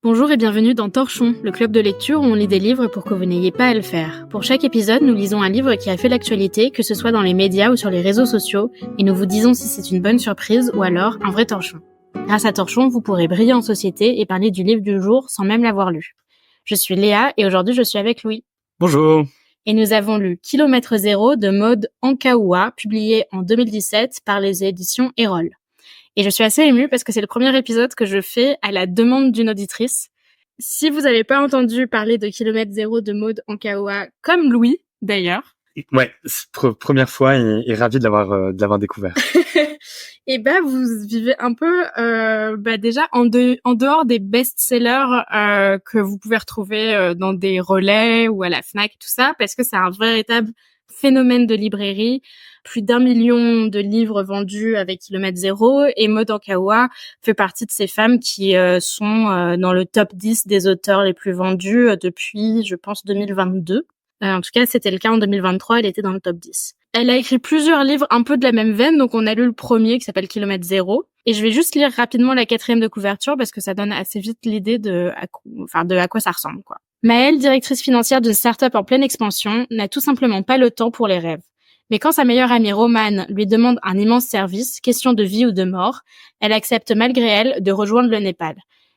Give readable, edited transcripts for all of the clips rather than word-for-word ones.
Bonjour et bienvenue dans Torchon, le club de lecture où on lit des livres pour que vous n'ayez pas à le faire. Pour chaque épisode, nous lisons un livre qui a fait l'actualité, que ce soit dans les médias ou sur les réseaux sociaux, et nous vous disons si c'est une bonne surprise ou alors un vrai torchon. Grâce à Torchon, vous pourrez briller en société et parler du livre du jour sans même l'avoir lu. Je suis Léa et aujourd'hui je suis avec Louis. Bonjour. Et nous avons lu Kilomètre Zéro de Maud Ankaoua, publié en 2017 par les éditions Erol. Et je suis assez émue parce que c'est le premier épisode que je fais à la demande d'une auditrice. Si vous n'avez pas entendu parler de Kilomètre Zéro de Maud Ankaoua, comme Louis d'ailleurs. Ouais, c'est première fois et ravi de l'avoir découvert. Et vous vivez un peu déjà en dehors des best-sellers que vous pouvez retrouver dans des relais ou à la Fnac, tout ça, parce que c'est un véritable phénomène de librairie. Plus d'1 million de livres vendus avec Kilomètre Zéro, et Maud Ankaoua fait partie de ces femmes qui sont dans le top 10 des auteurs les plus vendus depuis, je pense, 2022. En tout cas, c'était le cas en 2023, elle était dans le top 10. Elle a écrit plusieurs livres un peu de la même veine, donc on a lu le premier qui s'appelle Kilomètre Zéro. Et je vais juste lire rapidement la 4e de couverture parce que ça donne assez vite l'idée de à quoi ça ressemble, quoi. Maëlle, directrice financière d'une start-up en pleine expansion, n'a tout simplement pas le temps pour les rêves. Mais quand sa meilleure amie Romane lui demande un immense service, question de vie ou de mort, elle accepte malgré elle de rejoindre le Népal.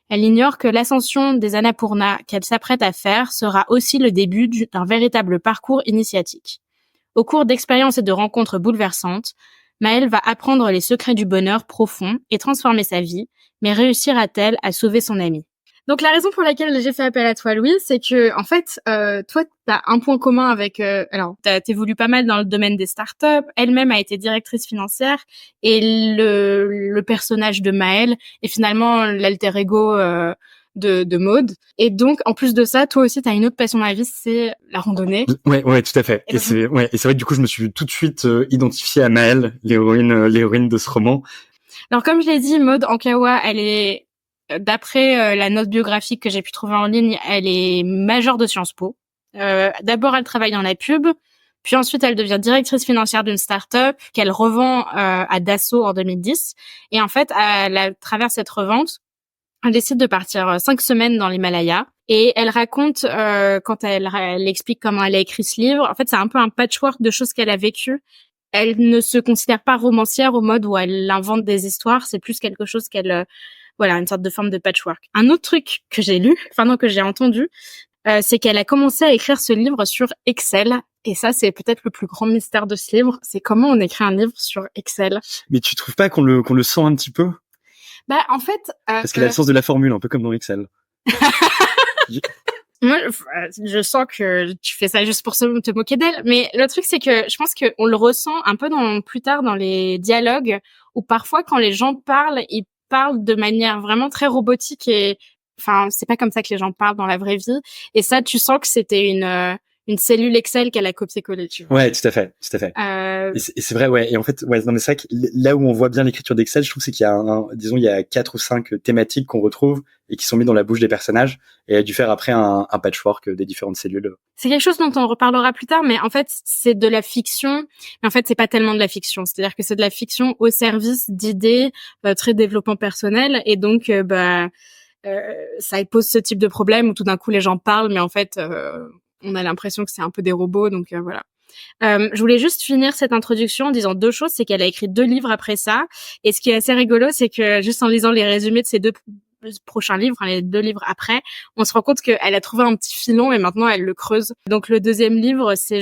Elle ignore que l'ascension des Annapurna qu'elle s'apprête à faire sera aussi le début d'un véritable parcours initiatique. Au cours d'expériences et de rencontres bouleversantes, Maëlle va apprendre les secrets du bonheur profond et transformer sa vie, mais réussira-t-elle à sauver son amie ? Donc la raison pour laquelle j'ai fait appel à toi, Louis, c'est que en fait, toi, t'as un point commun avec. T'évolues pas mal dans le domaine des startups. Elle-même a été directrice financière, et le personnage de Maëlle est finalement l'alter ego de Maud. Et donc, en plus de ça, toi aussi, t'as une autre passion dans la vie, c'est la randonnée. Ouais, tout à fait. Et c'est vrai que du coup, je me suis tout de suite identifié à Maëlle, l'héroïne de ce roman. Alors, comme je l'ai dit, Maud Ankaoua, elle est d'après la note biographique que j'ai pu trouver en ligne, elle est majeure de Sciences Po. D'abord, elle travaille dans la pub, puis ensuite, elle devient directrice financière d'une start-up qu'elle revend à Dassault en 2010. Et en fait, à travers cette revente, elle décide de partir 5 semaines dans l'Himalaya. Et elle raconte, quand elle explique comment elle a écrit ce livre, en fait, c'est un peu un patchwork de choses qu'elle a vécues. Elle ne se considère pas romancière au mode où elle invente des histoires, c'est plus quelque chose qu'elle... une sorte de forme de patchwork. Un autre truc que j'ai entendu, c'est qu'elle a commencé à écrire ce livre sur Excel. Et ça, c'est peut-être le plus grand mystère de ce livre. C'est comment on écrit un livre sur Excel. Mais tu trouves pas qu'on le sent un petit peu ? En fait... Parce qu'elle a le sens de la formule, un peu comme dans Excel. Moi, je sens que tu fais ça juste pour te moquer d'elle. Mais le truc, c'est que je pense qu'on le ressent un peu plus tard dans les dialogues, où parfois, quand les gens parlent, ils parlent de manière vraiment très robotique et, c'est pas comme ça que les gens parlent dans la vraie vie. Et ça, tu sens que c'était une cellule Excel qu'elle a copié-collé, tu vois. Ouais, tout à fait. Et c'est vrai, ouais. Et en fait, ouais, non, mais c'est vrai que là où on voit bien l'écriture d'Excel, je trouve, c'est qu'il y a il y a 4 ou 5 thématiques qu'on retrouve et qui sont mises dans la bouche des personnages, et elle a dû faire après un patchwork des différentes cellules. C'est quelque chose dont on reparlera plus tard, mais en fait, c'est de la fiction. Mais en fait, c'est pas tellement de la fiction. C'est-à-dire que c'est de la fiction au service d'idées très développement personnel, et donc, ça pose ce type de problème où tout d'un coup les gens parlent, mais en fait, on a l'impression que c'est un peu des robots, donc voilà. Je voulais juste finir cette introduction en disant 2 choses, c'est qu'elle a écrit 2 livres après ça, et ce qui est assez rigolo, c'est que juste en lisant les résumés de ces 2 prochains livres, les 2 livres après, on se rend compte qu'elle a trouvé un petit filon et maintenant elle le creuse. Donc le 2e livre, c'est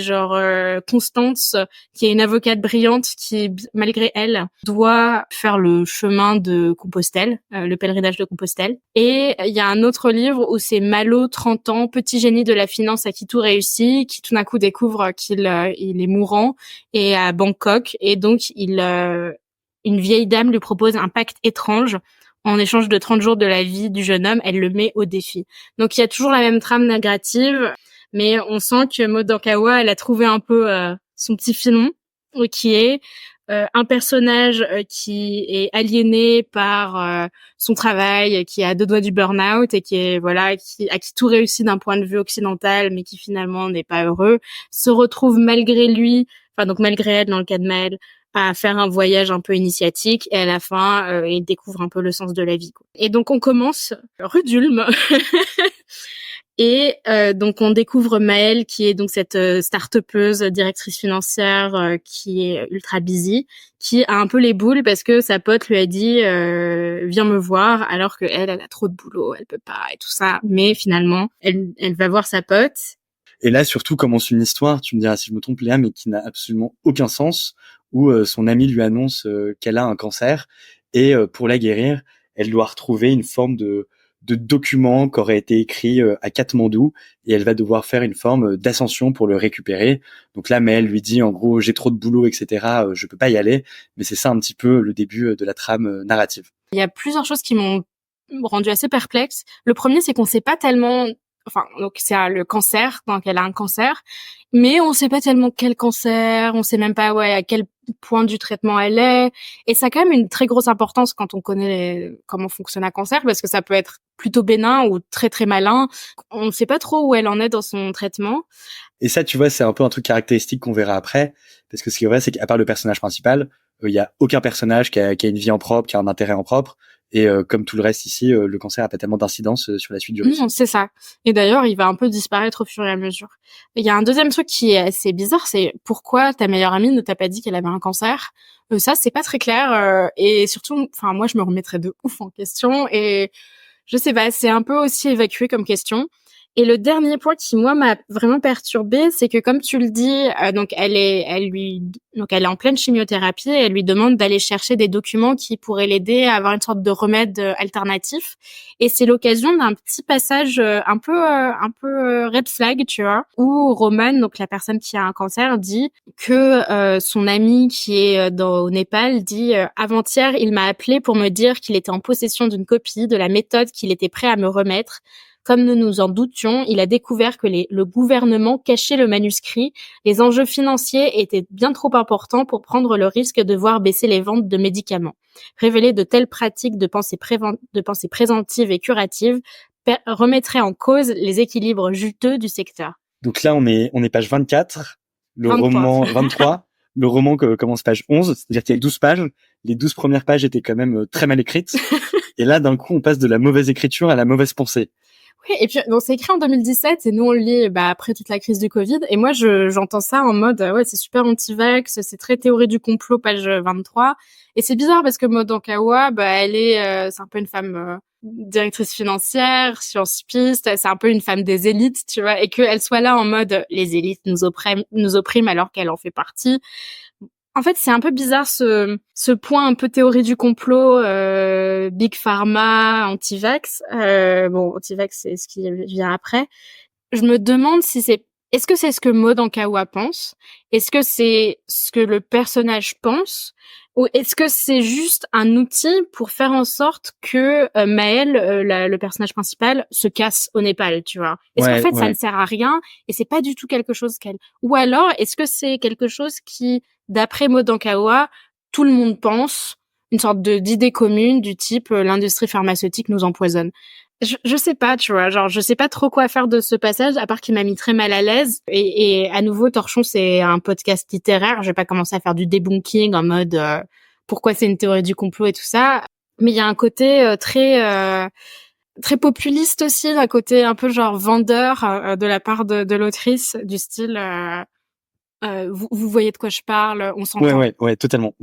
Constance, qui est une avocate brillante qui, malgré elle, doit faire le chemin de Compostelle, le pèlerinage de Compostelle. Et il y a un autre livre où c'est Malo, 30 ans, petit génie de la finance à qui tout réussit, qui tout d'un coup découvre qu'il est mourant et à Bangkok, et donc une vieille dame lui propose un pacte étrange. En échange de 30 jours de la vie du jeune homme, elle le met au défi. Donc il y a toujours la même trame narrative, mais on sent que Maud Ankaoua, elle a trouvé un peu son petit filon, qui est un personnage qui est aliéné par son travail, qui est à 2 doigts du burn-out et qui est à qui tout réussit d'un point de vue occidental, mais qui finalement n'est pas heureux, se retrouve malgré lui enfin donc malgré elle, dans le cas de Maëlle, à faire un voyage un peu initiatique, et à la fin, il découvre un peu le sens de la vie, quoi. Et donc on commence rue d'Ulm. Et donc on découvre Maëlle, qui est donc cette start-upeuse, directrice financière, qui est ultra busy, qui a un peu les boules parce que sa pote lui a dit viens me voir, alors que elle a trop de boulot, elle peut pas et tout ça. Mais finalement, elle va voir sa pote. Et là, surtout, commence une histoire, tu me diras si je me trompe, Léa, mais qui n'a absolument aucun sens, où son amie lui annonce qu'elle a un cancer, et pour la guérir, elle doit retrouver une forme de document qui aurait été écrit à Katmandou, et elle va devoir faire une forme d'ascension pour le récupérer. Donc là, Maëlle lui dit, en gros, j'ai trop de boulot, etc., je peux pas y aller, mais c'est ça un petit peu le début de la trame narrative. Il y a plusieurs choses qui m'ont rendu assez perplexe. Le premier, c'est qu'on sait pas tellement... Enfin, donc c'est le cancer, donc elle a un cancer, mais on sait pas tellement quel cancer, on sait même pas à quel point du traitement elle est, et ça a quand même une très grosse importance quand on connaît comment fonctionne un cancer, parce que ça peut être plutôt bénin ou très très malin. On ne sait pas trop où elle en est dans son traitement. Et ça, tu vois, c'est un peu un truc caractéristique qu'on verra après, parce que ce qui est vrai, c'est qu'à part le personnage principal, il y a aucun personnage qui a une vie en propre, qui a un intérêt en propre. Et comme tout le reste ici, le cancer a pas tellement d'incidence sur la suite du récit. Non, c'est ça. Et d'ailleurs, il va un peu disparaître au fur et à mesure. Il y a un deuxième truc qui est assez bizarre, c'est pourquoi ta meilleure amie ne t'a pas dit qu'elle avait un cancer. Ça, c'est pas très clair. Et surtout, enfin, moi, je me remettrais de ouf en question. Et je sais pas, c'est un peu aussi évacué comme question. Et le dernier point qui, moi, m'a vraiment perturbée, c'est que comme tu le dis, donc elle est en pleine chimiothérapie, et elle lui demande d'aller chercher des documents qui pourraient l'aider à avoir une sorte de remède alternatif. Et c'est l'occasion d'un petit passage un peu red flag, tu vois, où Roman, donc la personne qui a un cancer, dit que son ami qui est au Népal dit avant-hier, il m'a appelé pour me dire qu'il était en possession d'une copie de la méthode qu'il était prêt à me remettre. Comme nous nous en doutions, il a découvert que le gouvernement cachait le manuscrit. Les enjeux financiers étaient bien trop importants pour prendre le risque de voir baisser les ventes de médicaments. Révéler de telles pratiques de pensée préventive et curative remettrait en cause les équilibres juteux du secteur. Donc là, on est page 24, le 23. roman 23, le roman commence page 11, c'est-à-dire qu'il y a 12 pages. Les 12 premières pages étaient quand même très mal écrites. Et là, d'un coup, on passe de la mauvaise écriture à la mauvaise pensée. Oui, et puis bon, c'est écrit en 2017 et nous on le lit après toute la crise du Covid, et moi j'entends ça en mode ouais, c'est super anti-vax, c'est très théorie du complot page 23, et c'est bizarre parce que Maud Ankawa, elle est c'est un peu une femme directrice financière, science-piste, c'est un peu une femme des élites, tu vois, et qu'elle soit là en mode les élites nous oppriment alors qu'elle en fait partie. En fait, c'est un peu bizarre ce point un peu théorie du complot, Big Pharma, anti-vax. Bon, anti-vax, c'est ce qui vient après. Je me demande si est-ce que c'est ce que Maud Ankawa pense? Est-ce que c'est ce que le personnage pense? Ou est-ce que c'est juste un outil pour faire en sorte que Maëlle, le personnage principal, se casse au Népal, tu vois? Est-ce qu'en fait, ça ne sert à rien et c'est pas du tout quelque chose qu'elle... Ou alors, est-ce que c'est quelque chose qui, d'après Maud Ankawa, tout le monde pense, une sorte d'idée commune du type l'industrie pharmaceutique nous empoisonne? Je sais pas, tu vois, genre je sais pas trop quoi faire de ce passage, à part qu'il m'a mis très mal à l'aise. Et à nouveau, Torchon, c'est un podcast littéraire. Je vais pas commencer à faire du debunking en mode pourquoi c'est une théorie du complot et tout ça. Mais il y a un côté très populiste aussi, un côté un peu genre vendeur de la part de l'autrice, du style vous voyez de quoi je parle, on s'entend. Ouais, totalement.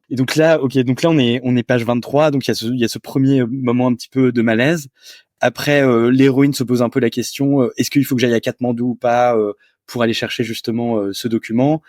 Et donc là, on est page 23, donc il y a ce premier moment un petit peu de malaise. Après, l'héroïne se pose un peu la question, est-ce qu'il faut que j'aille à Katmandou ou pas pour aller chercher justement ce document.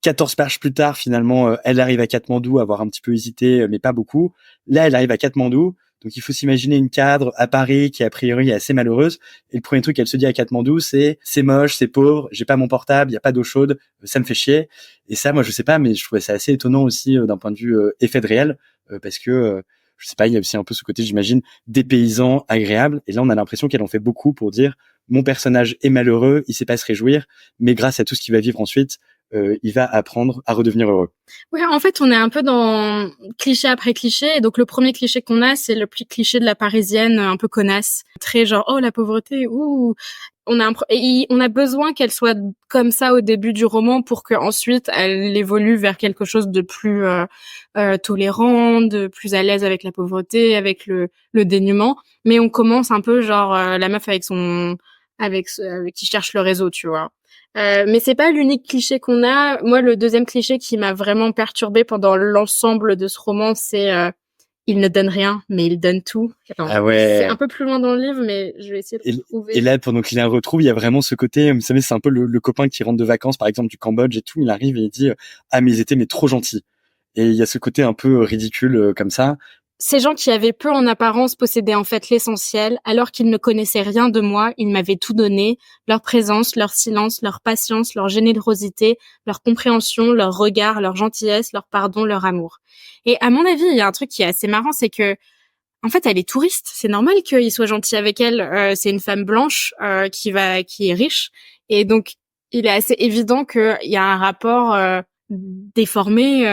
14 pages plus tard, finalement, elle arrive à Katmandou, avoir un petit peu hésité, mais pas beaucoup. Là, elle arrive à Katmandou, donc il faut s'imaginer une cadre à Paris qui a priori est assez malheureuse. Et le premier truc qu'elle se dit à Katmandou, c'est moche, c'est pauvre, j'ai pas mon portable, il y a pas d'eau chaude, ça me fait chier. Et ça, moi, je sais pas, mais je trouvais ça assez étonnant aussi d'un point de vue effet de réel, parce que je sais pas, il y a aussi un peu ce côté, j'imagine, dépaysant, agréable. Et là, on a l'impression qu'elle en fait beaucoup pour dire mon personnage est malheureux, il sait pas se réjouir, mais grâce à tout ce qu'il va vivre ensuite, il va apprendre à redevenir heureux. Ouais, en fait, on est un peu dans cliché après cliché. Et donc, le premier cliché qu'on a, c'est le cliché de la Parisienne un peu connasse. Très genre, oh, la pauvreté, ouh. on a besoin qu'elle soit comme ça au début du roman pour que ensuite elle évolue vers quelque chose de plus tolérant, de plus à l'aise avec la pauvreté, avec le dénuement. Mais on commence un peu genre la meuf avec qui cherche le réseau, tu vois. Mais c'est pas l'unique cliché qu'on a. Moi, le deuxième cliché qui m'a vraiment perturbée pendant l'ensemble de ce roman, c'est il ne donne rien, mais il donne tout. Attends, Ah ouais. c'est un peu plus loin dans le livre, mais je vais essayer de retrouver. Et là, pendant qu'il la retrouve, il y a vraiment ce côté, vous savez, c'est un peu le copain qui rentre de vacances, par exemple, du Cambodge et tout. Il arrive et il dit, ah, mais ils étaient, mais trop gentils. Et il y a ce côté un peu ridicule, comme ça. Ces gens qui avaient peu en apparence possédaient en fait l'essentiel, alors qu'ils ne connaissaient rien de moi, ils m'avaient tout donné, leur présence, leur silence, leur patience, leur générosité, leur compréhension, leur regard, leur gentillesse, leur pardon, leur amour. Et à mon avis, il y a un truc qui est assez marrant, c'est que en fait, elle est touriste. C'est normal qu'il soit gentil avec elle. C'est une femme blanche qui est riche, et donc il est assez évident qu'il y a un rapport déformé,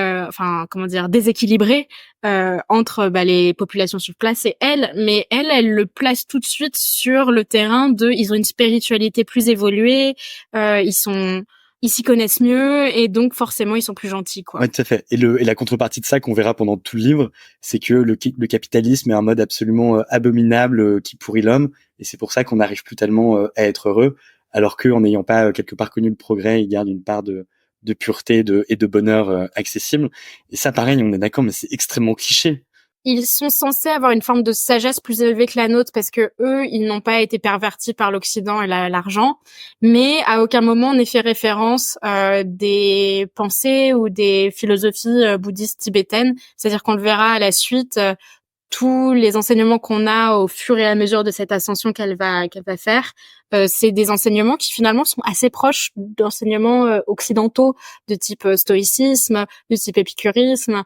déséquilibré entre les populations sur place et elle. Mais elle le place tout de suite sur le terrain ils ont une spiritualité plus évoluée. Ils s'y connaissent mieux et donc forcément ils sont plus gentils, quoi. Ouais, tout à fait. Et la contrepartie de ça qu'on verra pendant tout le livre, c'est que le capitalisme est un mode absolument abominable qui pourrit l'homme, et c'est pour ça qu'on n'arrive plus tellement à être heureux, alors que en n'ayant pas quelque part connu le progrès, il garde une part de pureté et de bonheur accessible. Et ça, pareil, on est d'accord, mais c'est extrêmement cliché. Ils sont censés avoir une forme de sagesse plus élevée que la nôtre parce que eux, ils n'ont pas été pervertis par l'Occident et l'argent, mais à aucun moment on n'est fait référence des pensées ou des philosophies bouddhistes tibétaines. C'est-à-dire qu'on le verra à la suite, tous les enseignements qu'on a au fur et à mesure de cette ascension qu'elle va faire, c'est des enseignements qui finalement sont assez proches d'enseignements occidentaux de type stoïcisme, de type épicurisme.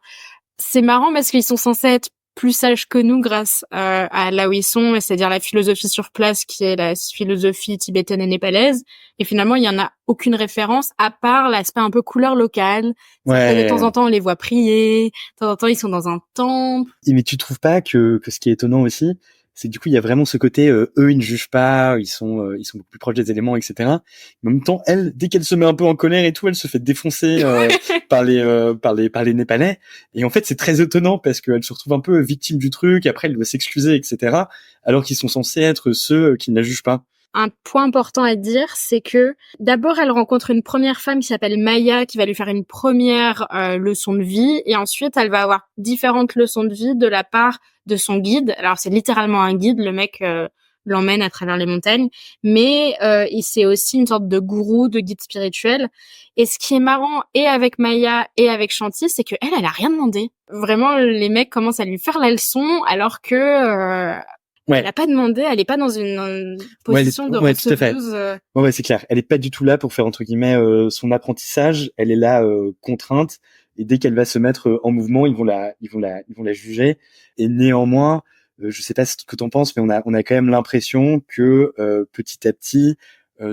C'est marrant parce qu'ils sont censés être plus sages que nous grâce à là où ils sont, c'est-à-dire la philosophie sur place qui est la philosophie tibétaine et népalaise. Et finalement, il y en a aucune référence à part l'aspect un peu couleur locale. Ouais. De temps en temps, on les voit prier. De temps en temps, ils sont dans un temple. Mais tu trouves pas que ce qui est étonnant aussi, c'est que du coup il y a vraiment ce côté eux ils ne jugent pas, ils sont beaucoup plus proches des éléments, etc. Mais en même temps, elle, dès qu'elle se met un peu en colère et tout, elle se fait défoncer par les Népalais. Et en fait c'est très étonnant parce qu'elle se retrouve un peu victime du truc. Après elle doit s'excuser, etc. Alors qu'ils sont censés être ceux qui ne la jugent pas. Un point important à dire, c'est que d'abord elle rencontre une première femme qui s'appelle Maya, qui va lui faire une première leçon de vie, et ensuite elle va avoir différentes leçons de vie de la part de son guide. Alors c'est littéralement un guide, le mec l'emmène à travers les montagnes, mais c'est aussi une sorte de gourou, de guide spirituel. Et ce qui est marrant, et avec Maya et avec Shanti, c'est que elle a rien demandé. Vraiment, les mecs commencent à lui faire la leçon, alors que Ouais. Elle a pas demandé, elle est pas dans une position de receveuse. Ouais, c'est clair. Elle est pas du tout là pour faire entre guillemets son apprentissage. Elle est là contrainte. Et dès qu'elle va se mettre en mouvement, ils vont la juger. Et néanmoins, je sais pas ce que t'en penses, mais on a quand même l'impression que petit à petit,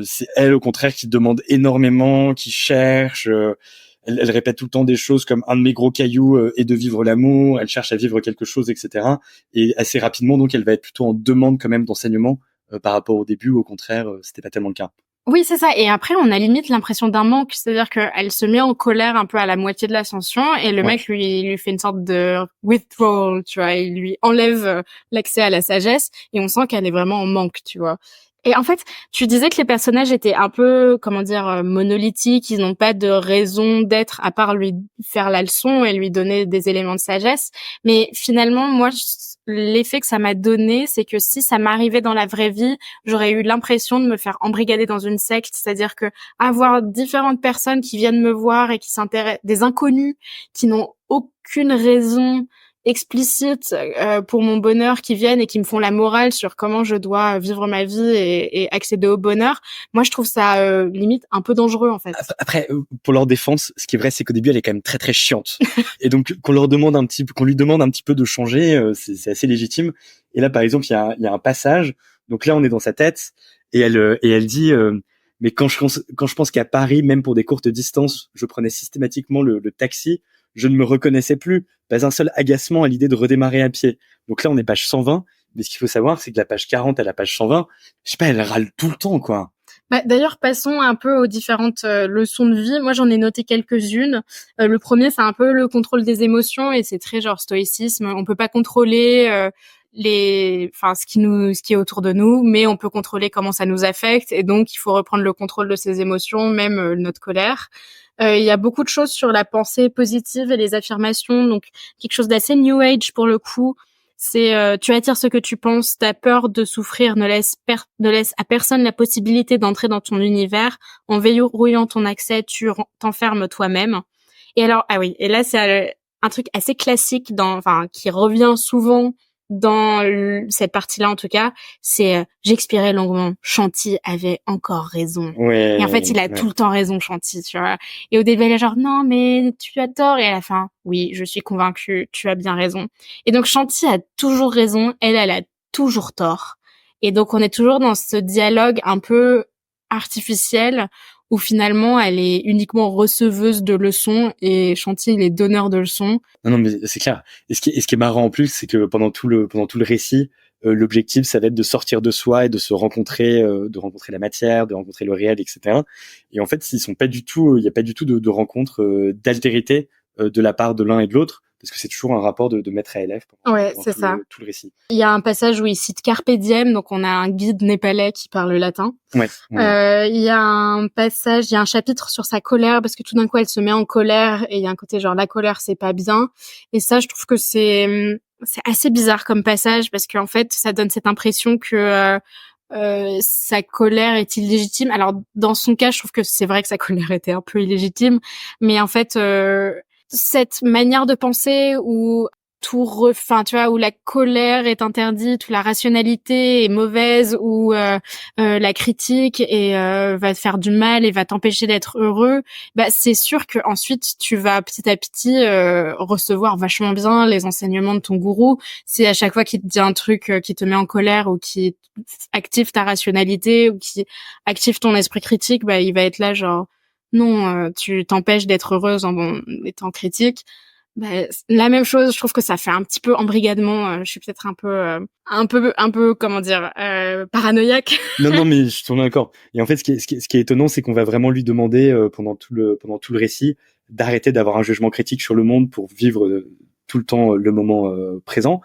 c'est elle au contraire qui demande énormément, qui cherche. Elle répète tout le temps des choses comme un de mes gros cailloux est de vivre l'amour. Elle cherche à vivre quelque chose, etc. Et assez rapidement, donc, elle va être plutôt en demande quand même d'enseignement par rapport au début. Au contraire, c'était pas tellement le cas. Oui, c'est ça. Et après, on a limite l'impression d'un manque. C'est-à-dire qu'elle se met en colère un peu à la moitié de l'ascension et le mec lui fait une sorte de withdrawal, tu vois. Il lui enlève l'accès à la sagesse et on sent qu'elle est vraiment en manque, tu vois. Et en fait, tu disais que les personnages étaient un peu, monolithiques, ils n'ont pas de raison d'être à part lui faire la leçon et lui donner des éléments de sagesse. Mais finalement, moi, l'effet que ça m'a donné, c'est que si ça m'arrivait dans la vraie vie, j'aurais eu l'impression de me faire embrigader dans une secte, c'est-à-dire que avoir différentes personnes qui viennent me voir et qui s'intéressent, des inconnus qui n'ont aucune raison explicite pour mon bonheur, qui viennent et qui me font la morale sur comment je dois vivre ma vie et accéder au bonheur. Moi, je trouve ça limite un peu dangereux, en fait. Après, pour leur défense, ce qui est vrai, c'est qu'au début, elle est quand même très très chiante. Et donc, qu'on lui demande un petit peu de changer, c'est assez légitime. Et là, par exemple, il y a un passage. Donc là, on est dans sa tête et elle dit. Mais quand je pense qu'à Paris, même pour des courtes distances, je prenais systématiquement le taxi, je ne me reconnaissais plus, pas un seul agacement à l'idée de redémarrer à pied. Donc là, on est page 120, Mais ce qu'il faut savoir, c'est que la page 40 à la page 120, je sais pas, elle râle tout le temps, quoi. Bah, d'ailleurs, passons un peu aux différentes leçons de vie. Moi, j'en ai noté quelques-unes. Le premier, c'est un peu le contrôle des émotions et c'est très genre stoïcisme. On peut pas contrôler ce qui est autour de nous, mais on peut contrôler comment ça nous affecte et donc il faut reprendre le contrôle de ses émotions, même notre colère. Il y a beaucoup de choses sur la pensée positive et les affirmations, donc quelque chose d'assez new age pour le coup. C'est tu attires ce que tu penses, t'as peur de souffrir, ne laisse à personne la possibilité d'entrer dans ton univers. En verrouillant ton accès, tu t'enfermes toi-même. Et alors, ah oui, et là c'est un truc assez classique qui revient souvent dans cette partie-là en tout cas, c'est j'expirais longuement. Chanty avait encore raison. Ouais, et en fait, il a tout le temps raison, Chanty, tu vois. Et au début, elle est genre non, mais tu as tort. Et à la fin, oui, je suis convaincue, tu as bien raison. Et donc Chanty a toujours raison, elle a toujours tort. Et donc on est toujours dans ce dialogue un peu artificiel où finalement elle est uniquement receveuse de leçons et Chanty il est donneur de leçons. Non, mais c'est clair. Et ce qui est marrant en plus, c'est que pendant tout le récit, l'objectif, ça va être de sortir de soi et de se rencontrer, de rencontrer la matière, de rencontrer le réel, etc. Et en fait, il y a pas du tout de rencontre d'altérité de la part de l'un et de l'autre, parce que c'est toujours un rapport de maître à élève Ouais, pendant c'est ça. tout le récit. Il y a un passage où il cite Carpe diem, donc on a un guide népalais qui parle latin. Ouais. Il y a un chapitre sur sa colère, parce que tout d'un coup elle se met en colère, et il y a un côté genre la colère c'est pas bien. Et ça, je trouve que c'est assez bizarre comme passage, parce qu'en fait ça donne cette impression que sa colère est illégitime. Alors dans son cas, je trouve que c'est vrai que sa colère était un peu illégitime, mais en fait cette manière de penser où tu vois, où la colère est interdite, où la rationalité est mauvaise, où la critique va te faire du mal et va t'empêcher d'être heureux, bah c'est sûr que ensuite tu vas petit à petit recevoir vachement bien les enseignements de ton gourou. Si à chaque fois qu'il te dit un truc qui te met en colère ou qui active ta rationalité ou qui active ton esprit critique, bah il va être là genre non, tu t'empêches d'être heureuse en étant critique. Bah, la même chose, je trouve que ça fait un petit peu embrigadement. Je suis peut-être un peu, comment dire, paranoïaque. Non, mais je suis d'accord. Et en fait, ce qui est étonnant, c'est qu'on va vraiment lui demander pendant tout le récit d'arrêter d'avoir un jugement critique sur le monde pour vivre tout le temps le moment présent.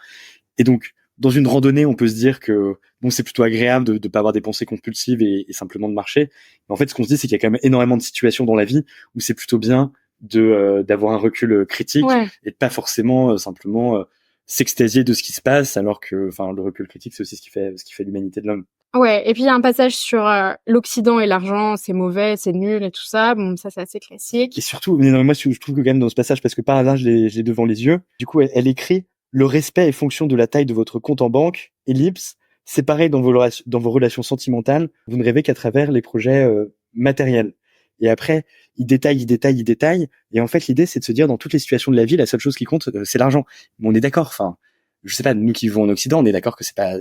Et donc, dans une randonnée, on peut se dire que bon, c'est plutôt agréable de pas avoir des pensées compulsives et simplement de marcher. Mais en fait, ce qu'on se dit, c'est qu'il y a quand même énormément de situations dans la vie où c'est plutôt bien d'avoir un recul critique et de pas forcément simplement s'extasier de ce qui se passe, alors que enfin le recul critique, c'est aussi ce qui fait l'humanité de l'homme. Ouais, et puis il y a un passage sur l'Occident et l'argent, c'est mauvais, c'est nul et tout ça. Bon, ça c'est assez classique. Et surtout, mais non, moi je trouve que quand même dans ce passage, parce que par hasard je l'ai devant les yeux, du coup elle écrit: le respect est fonction de la taille de votre compte en banque, ellipse, c'est pareil dans vos relations sentimentales, vous ne rêvez qu'à travers les projets matériels. Et après, il détaille, et en fait l'idée c'est de se dire, dans toutes les situations de la vie, la seule chose qui compte c'est l'argent. Mais on est d'accord, enfin, je sais pas, nous qui vivons en Occident, on est d'accord que c'est pas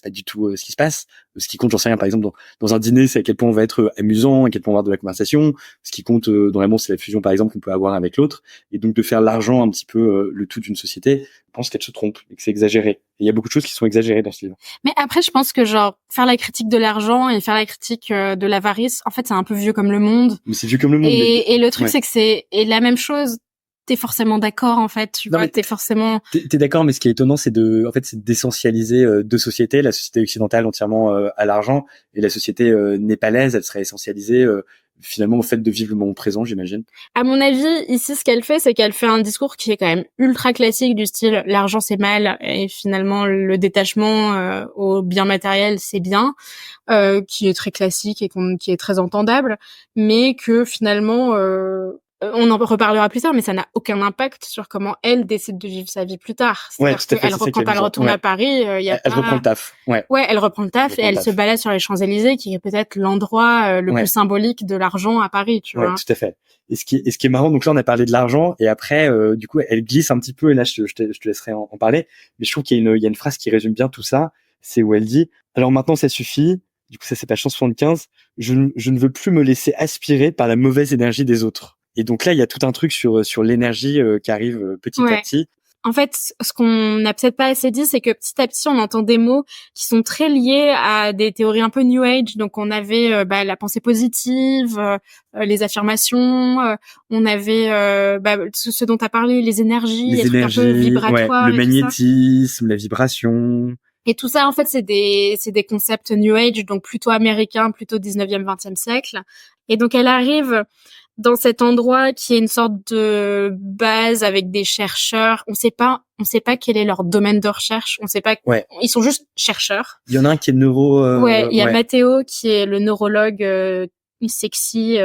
du tout ce qui se passe. Ce qui compte, j'en sais rien, par exemple dans un dîner, c'est à quel point on va être amusant, à quel point on va avoir de la conversation. Ce qui compte dans l'amour, c'est la fusion par exemple qu'on peut avoir avec l'autre. Et donc de faire l'argent un petit peu le tout d'une société, je pense qu'elle se trompe et que c'est exagéré. Et il y a beaucoup de choses qui sont exagérées dans ce livre. Mais après, je pense que genre faire la critique de l'argent et faire la critique de l'avarice, en fait, c'est un peu vieux comme le monde. Mais c'est vieux comme le monde. Et le truc, c'est que c'est la même chose. T'es forcément d'accord, en fait, tu vois, t'es forcément... T'es d'accord, mais ce qui est étonnant, c'est d'essentialiser deux sociétés, la société occidentale entièrement à l'argent, et la société népalaise, elle serait essentialisée finalement au fait de vivre le moment présent, j'imagine. À mon avis, ici, ce qu'elle fait, c'est qu'elle fait un discours qui est quand même ultra classique, du style l'argent c'est mal et finalement le détachement au bien matériel c'est bien, qui est très classique et qui est très entendable, mais que finalement on en reparlera plus tard, mais ça n'a aucun impact sur comment elle décide de vivre sa vie plus tard. C'est-à-dire qu'elle quand elle retourne à Paris, elle reprend le taf. Ouais, elle reprend le taf et elle se balade sur les Champs-Élysées, qui est peut-être l'endroit le plus symbolique de l'argent à Paris, tu vois. Ouais, tout à fait. Et ce qui est marrant, donc là on a parlé de l'argent, et après du coup elle glisse un petit peu, et là je te laisserai en parler, mais je trouve qu'il y a une phrase qui résume bien tout ça, c'est où elle dit: alors maintenant ça suffit. Du coup ça c'est page 175, je ne veux plus me laisser aspirer par la mauvaise énergie des autres. Et donc là, il y a tout un truc sur l'énergie qui arrive petit à petit. En fait, ce qu'on n'a peut-être pas assez dit, c'est que petit à petit, on entend des mots qui sont très liés à des théories un peu New Age. Donc, on avait la pensée positive, les affirmations, on avait ce dont tu as parlé, les énergies, les trucs un peu vibratoires, le et tout ça. magnétisme, la vibration. Et tout ça, en fait, c'est des concepts New Age, donc plutôt américains, plutôt 19e, 20e siècle. Et donc, elle arrive dans cet endroit qui est une sorte de base avec des chercheurs. On sait pas quel est leur domaine de recherche. On sait pas. Ouais. Ils sont juste chercheurs. Il y en a un qui est neuro. Il y a Matteo qui est le neurologue sexy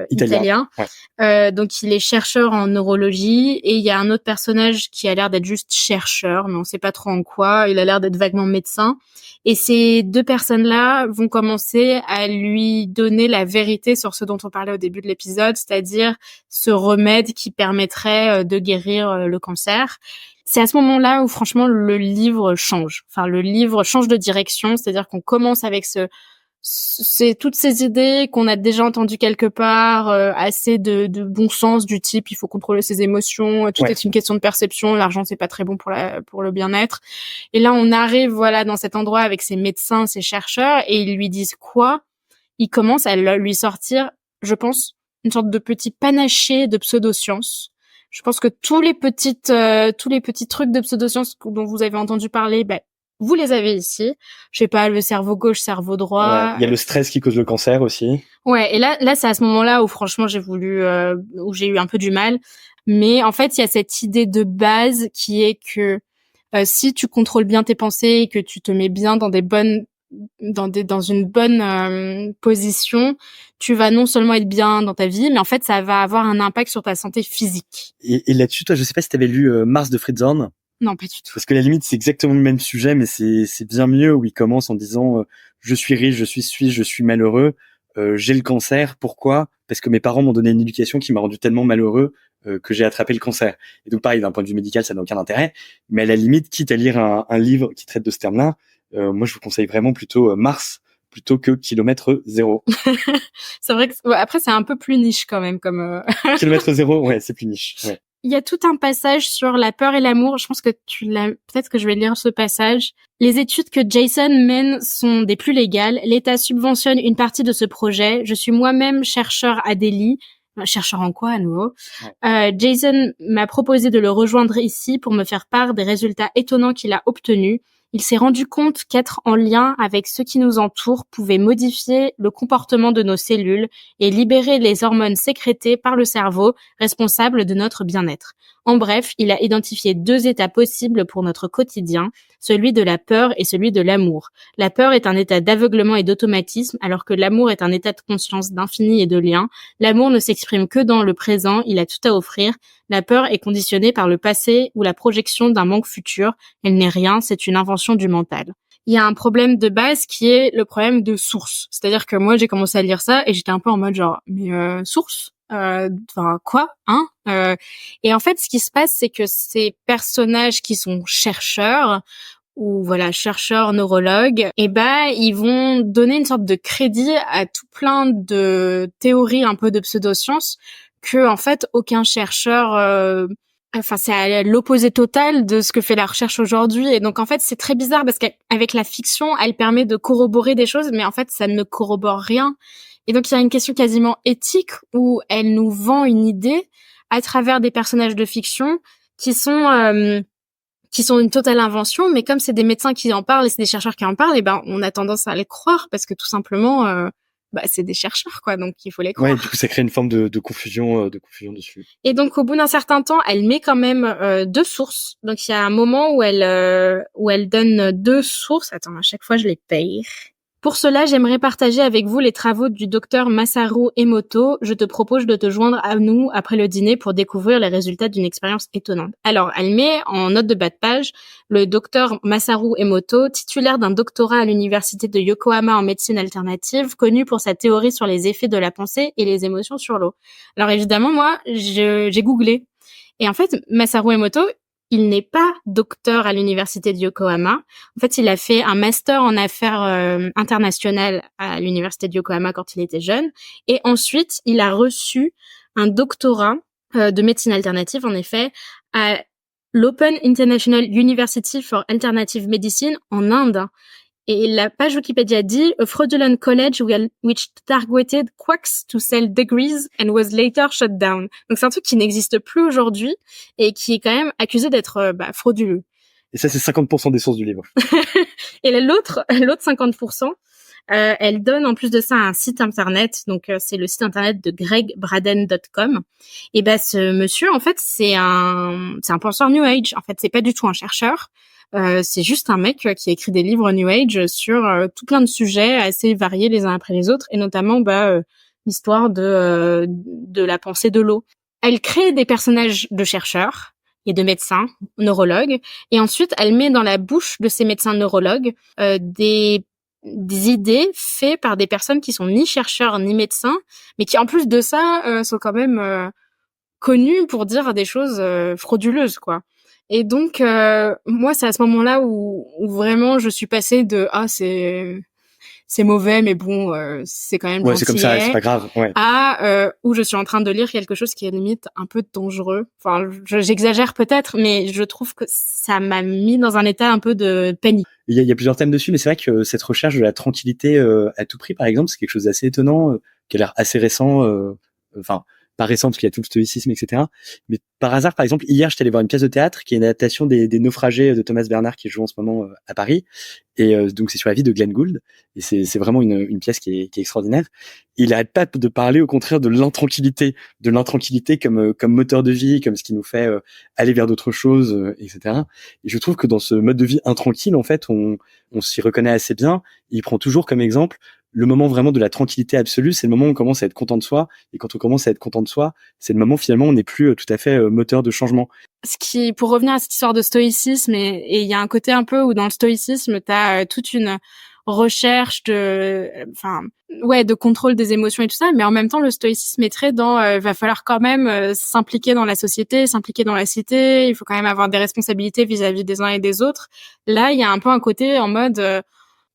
italien. Ouais. Donc il est chercheur en neurologie, et il y a un autre personnage qui a l'air d'être juste chercheur, mais on sait pas trop en quoi. Il a l'air d'être vaguement médecin. Et ces deux personnes-là vont commencer à lui donner la vérité sur ce dont on parlait au début de l'épisode, c'est-à-dire ce remède qui permettrait de guérir le cancer. C'est à ce moment-là où franchement le livre change. Enfin, le livre change de direction, c'est-à-dire qu'on commence avec c'est toutes ces idées qu'on a déjà entendues quelque part, assez de bon sens, du type il faut contrôler ses émotions, tout est une question de perception, l'argent c'est pas très bon pour le bien-être. Et là on arrive dans cet endroit avec ces médecins, ces chercheurs, et ils lui disent quoi? Ils commencent à lui sortir, je pense, une sorte de petit panaché de pseudosciences. Je pense que tous les petits trucs de pseudosciences dont vous avez entendu parler, vous les avez ici. Je sais pas, le cerveau gauche, cerveau droit. Il y a le stress qui cause le cancer aussi. Ouais, et là c'est à ce moment-là où franchement où j'ai eu un peu du mal. Mais en fait, il y a cette idée de base qui est que si tu contrôles bien tes pensées et que tu te mets bien dans une bonne position, tu vas non seulement être bien dans ta vie, mais en fait, ça va avoir un impact sur ta santé physique. Et là-dessus, toi, je sais pas si t'avais lu Mars de Fritz Horn. Non, pas du tout. Parce que la limite, c'est exactement le même sujet, mais c'est bien mieux, où il commence en disant je suis riche, je suis suisse, je suis malheureux, j'ai le cancer. Pourquoi? Parce que mes parents m'ont donné une éducation qui m'a rendu tellement malheureux que j'ai attrapé le cancer. Et donc pareil, d'un point de vue médical, ça n'a aucun intérêt. Mais à la limite, quitte à lire un livre qui traite de ce terme-là, moi je vous conseille vraiment plutôt Mars plutôt que Kilomètre Zéro. C'est vrai que après c'est un peu plus niche quand même comme Kilomètre Zéro, ouais, c'est plus niche. Ouais. Il y a tout un passage sur la peur et l'amour. Je pense que peut-être que je vais lire ce passage. Les études que Jason mène sont des plus légales. L'État subventionne une partie de ce projet. Je suis moi-même chercheur à Delhi. Chercheur en quoi, à nouveau? Jason m'a proposé de le rejoindre ici pour me faire part des résultats étonnants qu'il a obtenus. Il s'est rendu compte qu'être en lien avec ce qui nous entoure pouvait modifier le comportement de nos cellules et libérer les hormones sécrétées par le cerveau responsables de notre bien-être. En bref, il a identifié 2 états possibles pour notre quotidien, celui de la peur et celui de l'amour. La peur est un état d'aveuglement et d'automatisme, alors que l'amour est un état de conscience, d'infini et de lien. L'amour ne s'exprime que dans le présent, il a tout à offrir. La peur est conditionnée par le passé ou la projection d'un manque futur. Elle n'est rien, c'est une invention du mental. Il y a un problème de base qui est le problème de source. C'est-à-dire que moi, j'ai commencé à lire ça et j'étais un peu en mode genre, mais source? Quoi? Hein? Et en fait, ce qui se passe, c'est que ces personnages qui sont chercheurs, ou chercheurs neurologues, ils vont donner une sorte de crédit à tout plein de théories un peu de pseudosciences que en fait aucun chercheur c'est à l'opposé total de ce que fait la recherche aujourd'hui. Et donc en fait c'est très bizarre parce qu'avec la fiction elle permet de corroborer des choses, mais en fait ça ne corrobore rien. Et donc il y a une question quasiment éthique où elle nous vend une idée à travers des personnages de fiction qui sont une totale invention, mais comme c'est des médecins qui en parlent et c'est des chercheurs qui en parlent, on a tendance à les croire parce que tout simplement c'est des chercheurs quoi, donc il faut les croire. Ouais, du coup ça crée une forme de confusion dessus. Et donc au bout d'un certain temps, elle met quand même 2 sources. Donc il y a un moment où elle donne 2 sources. Attends, à chaque fois je les paye. Pour cela, j'aimerais partager avec vous les travaux du docteur Masaru Emoto. Je te propose de te joindre à nous après le dîner pour découvrir les résultats d'une expérience étonnante. Alors, elle met en note de bas de page le docteur Masaru Emoto, titulaire d'un doctorat à l'université de Yokohama en médecine alternative, connu pour sa théorie sur les effets de la pensée et les émotions sur l'eau. Alors évidemment, moi, j'ai googlé. Et en fait, Masaru Emoto, il n'est pas docteur à l'université de Yokohama. En fait, il a fait un master en affaires internationales à l'université de Yokohama quand il était jeune. Et ensuite, il a reçu un doctorat de médecine alternative, en effet, à l'Open International University for Alternative Medicine en Inde. Et la page Wikipédia dit a fraudulent college which targeted quacks to sell degrees and was later shut down. Donc c'est un truc qui n'existe plus aujourd'hui et qui est quand même accusé d'être frauduleux. Et ça, c'est 50% des sources du livre. Et l'autre 50%, elle donne en plus de ça un site internet. Donc c'est le site internet de gregbraden.com. Et ce monsieur, en fait, c'est un penseur New Age. En fait, c'est pas du tout un chercheur. C'est juste un mec qui a écrit des livres New Age sur tout plein de sujets assez variés les uns après les autres, et notamment l'histoire de la pensée de l'eau. Elle crée des personnages de chercheurs et de médecins, neurologues, et ensuite elle met dans la bouche de ces médecins neurologues des idées faites par des personnes qui sont ni chercheurs ni médecins, mais qui en plus de ça sont quand même connues pour dire des choses frauduleuses, quoi. Et donc moi c'est à ce moment-là où vraiment je suis passée de c'est mauvais mais bon c'est quand même c'est comme ça, c'est pas grave, à où je suis en train de lire quelque chose qui est limite un peu dangereux. Enfin j'exagère peut-être, mais je trouve que ça m'a mis dans un état un peu de panique. Il y a plusieurs thèmes dessus, mais c'est vrai que cette recherche de la tranquillité à tout prix, par exemple, c'est quelque chose d'assez étonnant, qui a l'air assez récent, pas récent parce qu'il y a tout le stoïcisme, etc. Mais par hasard, par exemple, hier, j'étais allé voir une pièce de théâtre qui est une adaptation des Naufragés de Thomas Bernhard qui joue en ce moment à Paris. Et donc, c'est sur la vie de Glenn Gould. Et c'est vraiment une pièce qui est extraordinaire. Et il arrête pas de parler, au contraire, de l'intranquillité comme moteur de vie, comme ce qui nous fait aller vers d'autres choses, etc. Et je trouve que dans ce mode de vie intranquille, en fait, on s'y reconnaît assez bien. Il prend toujours comme exemple le moment vraiment de la tranquillité absolue, c'est le moment où on commence à être content de soi. Et quand on commence à être content de soi, c'est le moment finalement où on n'est plus tout à fait moteur de changement. Pour revenir à cette histoire de stoïcisme, et il y a un côté un peu où dans le stoïcisme, t'as toute une recherche de contrôle des émotions et tout ça, mais en même temps, le stoïcisme est très dans va falloir quand même s'impliquer dans la société, s'impliquer dans la cité, il faut quand même avoir des responsabilités vis-à-vis des uns et des autres. Là, il y a un peu un côté en mode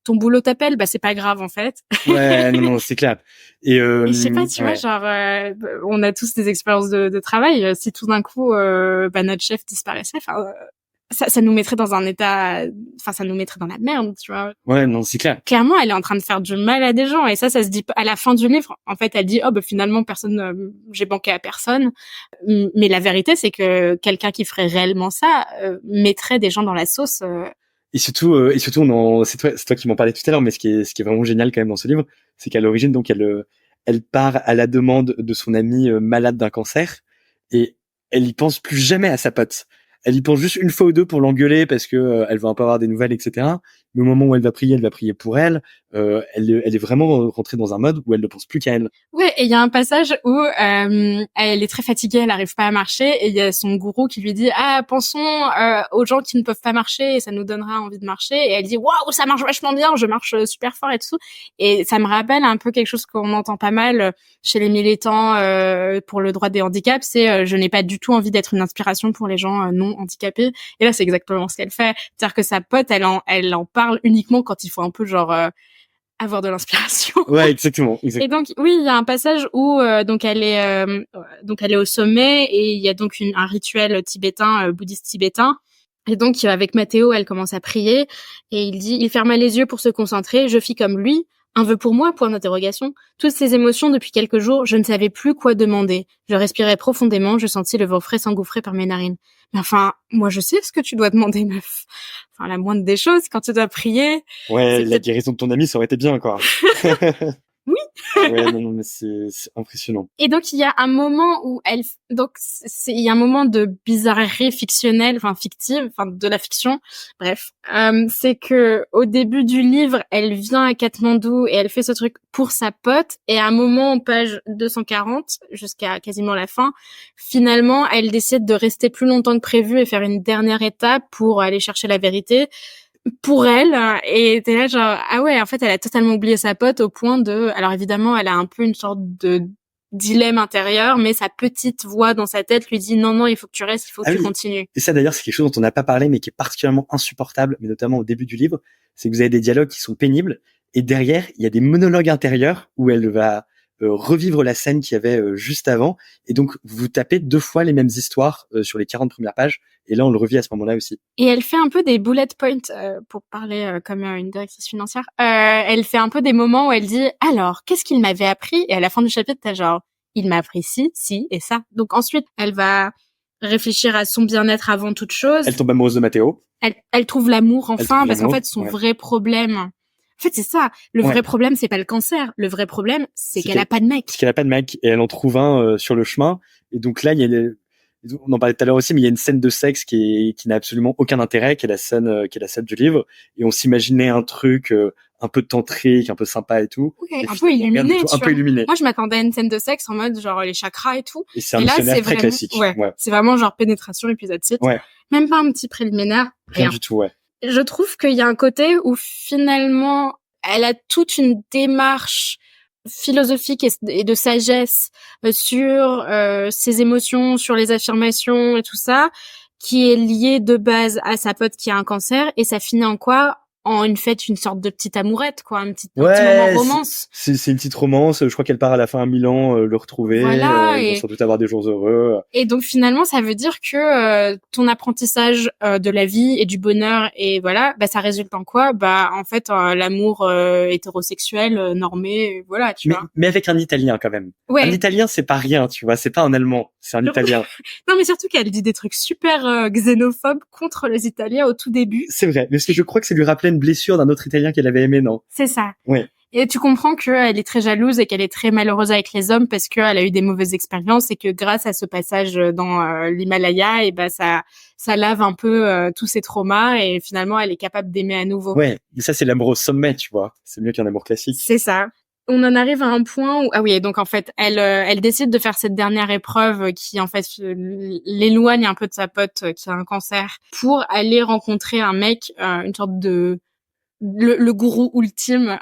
ton boulot t'appelle, c'est pas grave en fait. Ouais, non, c'est clair. Et je sais pas, tu vois, genre on a tous des expériences de travail. Si tout d'un coup notre chef disparaissait, ça nous mettrait dans un état, ça nous mettrait dans la merde, tu vois. Ouais, non, c'est clair. Clairement, elle est en train de faire du mal à des gens, et ça se dit à la fin du livre. En fait, elle dit finalement personne, j'ai banqué à personne. Mais la vérité, c'est que quelqu'un qui ferait réellement ça mettrait des gens dans la sauce. Et surtout, c'est toi qui m'en parlais tout à l'heure, mais ce qui est vraiment génial quand même dans ce livre, c'est qu'à l'origine, donc elle part à la demande de son amie malade d'un cancer, et elle y pense plus jamais à sa pote. Elle y pense juste une fois ou deux pour l'engueuler parce que elle va un peu avoir des nouvelles, etc. Mais au moment où elle va prier pour elle. Elle est vraiment rentrée dans un mode où elle ne pense plus qu'à elle. Ouais, et il y a un passage où elle est très fatiguée, elle n'arrive pas à marcher, et il y a son gourou qui lui dit pensons aux gens qui ne peuvent pas marcher, et ça nous donnera envie de marcher. Et elle dit waouh, ça marche vachement bien, je marche super fort et tout. Et ça me rappelle un peu quelque chose qu'on entend pas mal chez les militants pour le droit des handicaps, c'est je n'ai pas du tout envie d'être une inspiration pour les gens non handicapés. Et là, c'est exactement ce qu'elle fait, c'est-à-dire que sa pote, elle en parle uniquement quand il faut un peu genre avoir de l'inspiration. Ouais, exactement. Et donc oui, il y a un passage où donc elle est au sommet, et il y a donc un rituel tibétain, bouddhiste tibétain. Et donc avec Mathéo, elle commence à prier, et il ferma les yeux pour se concentrer. Je fis comme lui. Un vœu pour moi, point d'interrogation. Toutes ces émotions depuis quelques jours, je ne savais plus quoi demander. Je respirais profondément, je sentis le vent frais s'engouffrer par mes narines. Mais enfin, moi je sais ce que tu dois demander, meuf. Enfin, la moindre des choses, quand tu dois prier. Ouais, la guérison de ton ami, ça aurait été bien, quoi. Oui. Ouais, non, mais c'est impressionnant. Et donc il y a un moment où il y a un moment de bizarrerie fictionnelle, fictive, de la fiction. Bref, c'est que au début du livre, elle vient à Katmandou et elle fait ce truc pour sa pote, et à un moment, page 240 jusqu'à quasiment la fin, finalement, elle décide de rester plus longtemps que prévu et faire une dernière étape pour aller chercher la vérité pour elle. Et t'es là genre ouais, en fait elle a totalement oublié sa pote au point de, alors évidemment elle a un peu une sorte de dilemme intérieur, mais sa petite voix dans sa tête lui dit non, il faut que tu restes, il faut que tu continues. Et ça d'ailleurs, c'est quelque chose dont on n'a pas parlé mais qui est particulièrement insupportable, mais notamment au début du livre, c'est que vous avez des dialogues qui sont pénibles, et derrière il y a des monologues intérieurs où elle va revivre la scène qu'il y avait juste avant, et donc vous tapez 2 fois les mêmes histoires sur les 40 premières pages, et là on le revit à ce moment-là aussi. Et elle fait un peu des bullet points, pour parler comme une directrice financière. Elle fait un peu des moments où elle dit « Alors, qu'est-ce qu'il m'avait appris ?» Et à la fin du chapitre, t'as genre « Il m'a appris ci et ça. » Donc ensuite, elle va réfléchir à son bien-être avant toute chose. Elle tombe amoureuse de Matteo. Elle trouve l'amour enfin, parce qu'en fait, son ouais. vrai problème... En fait, c'est ça. Le vrai problème, c'est pas le cancer. Le vrai problème, c'est qu'elle a pas de mec. C'est qu'elle a pas de mec, et elle en trouve un sur le chemin. Et donc là, il y a on en parlait tout à l'heure aussi, mais il y a une scène de sexe qui n'a absolument aucun intérêt, qui est la scène du livre. Et on s'imaginait un truc un peu tantrique, un peu sympa et tout. Okay, un peu illuminé, un peu illuminé. Moi, je m'attendais à une scène de sexe en mode genre les chakras et tout. Et c'est un missionnaire très classique. Ouais. C'est vraiment genre pénétration épisode 6. Ouais. Même pas un petit préliminaire. Rien du tout, ouais. Je trouve qu'il y a un côté où finalement, elle a toute une démarche philosophique et de sagesse sur ses émotions, sur les affirmations et tout ça, qui est liée de base à sa pote qui a un cancer, et ça finit en quoi? En une sorte de petite amourette, quoi, un petit moment romance. C'est une petite romance. Je crois qu'elle part à la fin à Milan le retrouver. Voilà, ils vont sans doute avoir des jours heureux. Et donc finalement, ça veut dire que ton apprentissage de la vie et du bonheur, et voilà, bah ça résulte en quoi? Bah en fait, l'amour hétérosexuel normé, voilà, tu vois. Mais avec un Italien quand même. Ouais. Un Italien, c'est pas rien, tu vois. C'est pas un Allemand, c'est un Italien. Non, mais surtout qu'elle dit des trucs super xénophobes contre les Italiens au tout début. C'est vrai, mais parce que je crois que ça lui rappelait une blessure d'un autre Italien qu'elle avait aimé, non? C'est ça. Ouais. Et tu comprends qu'elle est très jalouse et qu'elle est très malheureuse avec les hommes parce qu'elle a eu des mauvaises expériences, et que grâce à ce passage dans l'Himalaya, et ben ça lave un peu tous ses traumas, et finalement elle est capable d'aimer à nouveau. Ouais, mais ça c'est l'amour au sommet, tu vois. C'est mieux qu'un amour classique. C'est ça. On en arrive à un point où donc en fait elle décide de faire cette dernière épreuve qui en fait l'éloigne un peu de sa pote qui a un cancer, pour aller rencontrer un mec, une sorte de le gourou ultime.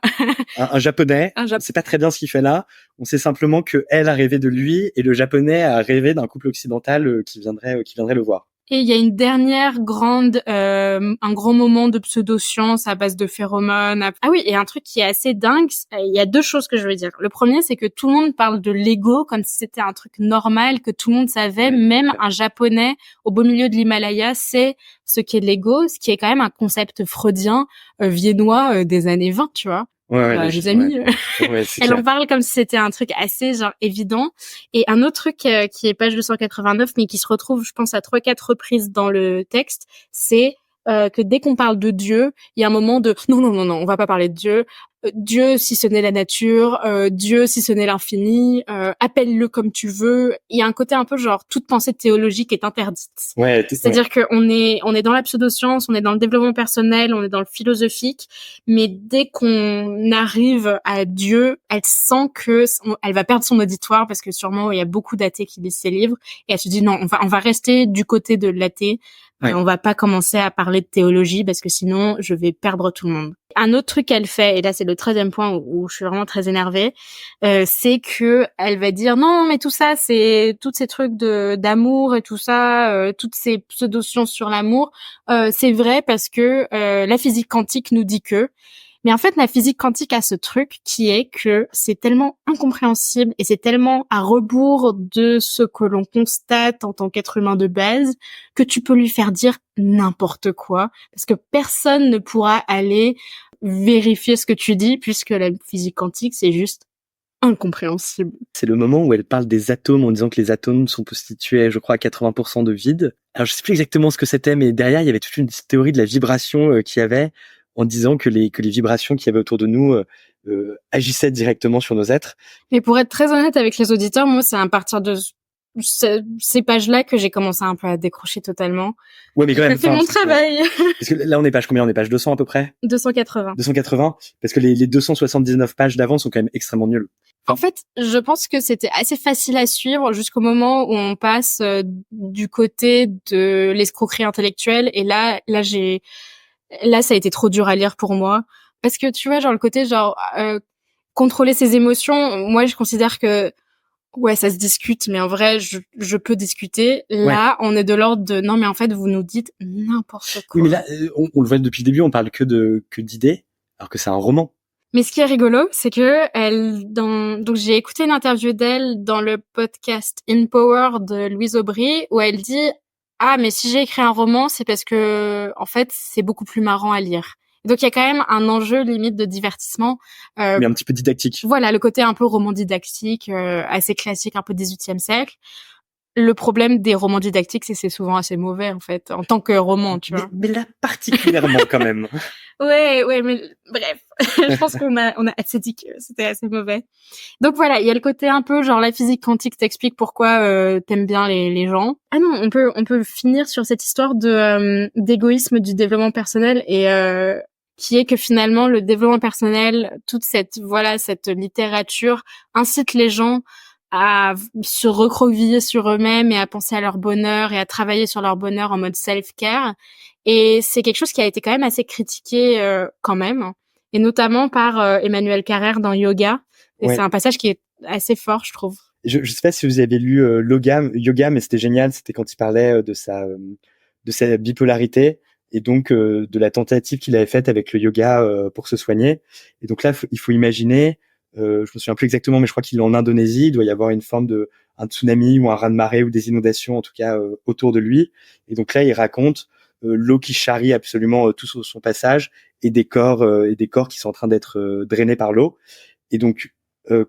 un japonais. On sait pas très bien ce qu'il fait là. On sait simplement que elle a rêvé de lui, et le japonais a rêvé d'un couple occidental qui viendrait le voir. Et il y a une dernière un grand moment de pseudo-science à base de phéromones. Ah oui, et un truc qui est assez dingue, il y a 2 choses que je veux dire. Le premier, c'est que tout le monde parle de l'ego comme si c'était un truc normal, que tout le monde savait, même un japonais au beau milieu de l'Himalaya sait ce qu'est l'ego, ce qui est quand même un concept freudien, viennois des années 20, tu vois. Ouais, les amis. Ouais, elle en parle comme si c'était un truc assez genre évident. Et un autre truc qui est page 289, mais qui se retrouve, je pense, à 3-4 reprises dans le texte, c'est que dès qu'on parle de Dieu, il y a un moment de non, on va pas parler de Dieu. Dieu si ce n'est la nature, Dieu si ce n'est l'infini, appelle-le comme tu veux. Il y a un côté un peu genre toute pensée théologique est interdite. Ouais, c'est-à-dire que on est dans la pseudoscience, on est dans le développement personnel, on est dans le philosophique, mais dès qu'on arrive à Dieu, elle sent que elle va perdre son auditoire, parce que sûrement il y a beaucoup d'athées qui lisent ses livres, et elle se dit non, on va rester du côté de l'athée. Ouais. On va pas commencer à parler de théologie parce que sinon je vais perdre tout le monde. Un autre truc qu'elle fait, et là c'est le 13e point où je suis vraiment très énervée, c'est que elle va dire non mais tout ça c'est tous ces trucs d'amour et tout ça, toutes ces pseudo-sciences sur l'amour, c'est vrai parce que la physique quantique nous dit que. Mais en fait, la physique quantique a ce truc qui est que c'est tellement incompréhensible et c'est tellement à rebours de ce que l'on constate en tant qu'être humain de base que tu peux lui faire dire n'importe quoi, parce que personne ne pourra aller vérifier ce que tu dis, puisque la physique quantique, c'est juste incompréhensible. C'est le moment où elle parle des atomes en disant que les atomes sont constitués, je crois, à 80% de vide. Alors, je sais plus exactement ce que c'était, mais derrière, il y avait toute une théorie de la vibration qu'il y avait, en disant que les vibrations qu'il y avait autour de nous agissaient directement sur nos êtres. Mais pour être très honnête avec les auditeurs, moi, c'est à partir de ces pages-là que j'ai commencé un peu à décrocher totalement. Ouais, mais quand même. C'est mon travail. Parce que là, on est page combien? On est page 200 à peu près? 280. 280? Parce que les 279 pages d'avant sont quand même extrêmement nulles. En fait, je pense que c'était assez facile à suivre jusqu'au moment où on passe du côté de l'escroquerie intellectuelle, et là, ça a été trop dur à lire pour moi, parce que tu vois, genre le côté genre contrôler ses émotions, moi je considère que ouais, ça se discute, mais en vrai je peux discuter. Là, on est de l'ordre de non mais en fait vous nous dites n'importe quoi. Oui, mais là on le voit depuis le début, on parle que d'idées, alors que c'est un roman. Mais ce qui est rigolo, c'est que donc j'ai écouté une interview d'elle dans le podcast In Power de Louise Aubry où elle dit ah mais si j'ai écrit un roman, c'est parce que en fait c'est beaucoup plus marrant à lire. Donc il y a quand même un enjeu limite de divertissement. Mais un petit peu didactique. Voilà, le côté un peu roman didactique, assez classique, un peu 18e siècle. Le problème des romans didactiques, c'est souvent assez mauvais, en fait, en tant que roman, tu vois. Mais là, particulièrement, quand même. Ouais, mais bref. Je pense qu'on a assez dit que c'était assez mauvais. Donc voilà, il y a le côté un peu, genre, la physique quantique t'explique pourquoi t'aimes bien les gens. Ah non, on peut finir sur cette histoire d'égoïsme du développement personnel et, qui est que finalement, le développement personnel, toute cette littérature incite les gens à se recroqueviller sur eux-mêmes et à penser à leur bonheur et à travailler sur leur bonheur en mode self-care. Et c'est quelque chose qui a été quand même assez critiqué quand même, et notamment par Emmanuel Carrère dans Yoga. Et c'est un passage qui est assez fort, je trouve. Je sais pas si vous avez lu Yoga, mais c'était génial. C'était quand il parlait de sa bipolarité et donc de la tentative qu'il avait faite avec le yoga pour se soigner. Et donc là, il faut imaginer. Je me souviens plus exactement, mais je crois qu'il est en Indonésie. Il doit y avoir une forme de un tsunami ou un raz-de-marée ou des inondations, en tout cas autour de lui. Et donc là, il raconte l'eau qui charrie absolument tout sur son passage et des corps qui sont en train d'être drainés par l'eau. Et donc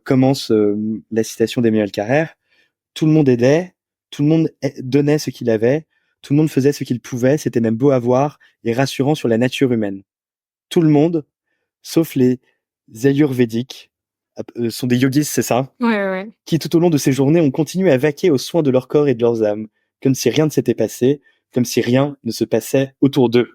commence la citation d'Emmanuel Carrère. Tout le monde aidait, tout le monde donnait ce qu'il avait, tout le monde faisait ce qu'il pouvait. C'était même beau à voir et rassurant sur la nature humaine. Tout le monde, sauf les ayurvédiques, sont des yogis, c'est ça? Ouais. Qui tout au long de ces journées ont continué à vaquer aux soins de leur corps et de leurs âmes, comme si rien ne s'était passé, comme si rien ne se passait autour d'eux.